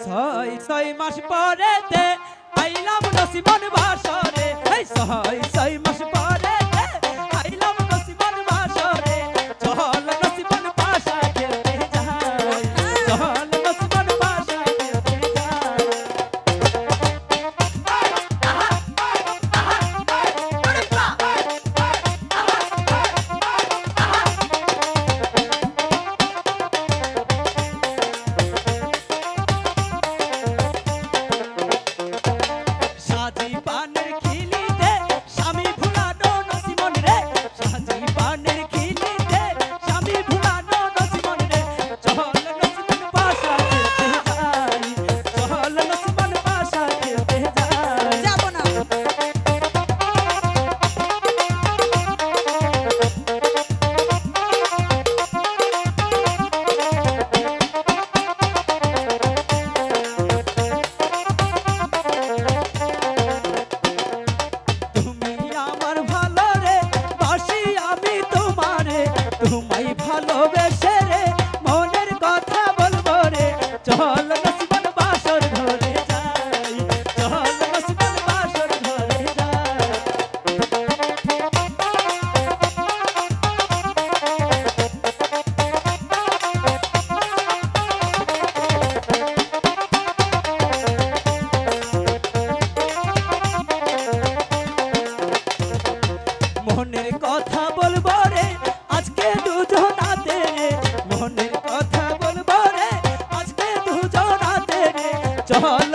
ছয় ছয় মাস পরেতে আইলাম নসিমন বাসরে, এই ছয় ছয় মাস পরেতে আইলাম নসিমন বাসরে। চল নসিমন বাসা খেলতে যাই, চল নসিমন বাসা খেলতে যাই। সাজি পানের খিলিতে স্বামী ভুলানো নসিমন রে, সাজি পানের খিলিতে স্বামী ভুলানো নসিমন রে। চল নসিমন বাসা খেলতে যাই, চল নসিমন বাসা খেলতে যাই। যাব না। তুমি আমার ভালো রে, বাসি আমি তোমারে, তোমায় ভালোবেসে রে মনের কথা বলবো রে। চল নসিমন বাসর ঘরে যাই, চল নসিমন বাসর ঘরে যাই। মনের কথা বলবো রে আজকে দুজনাতে রে, মনের কথা বলবো রে আজকে দুজনাতে রে। চল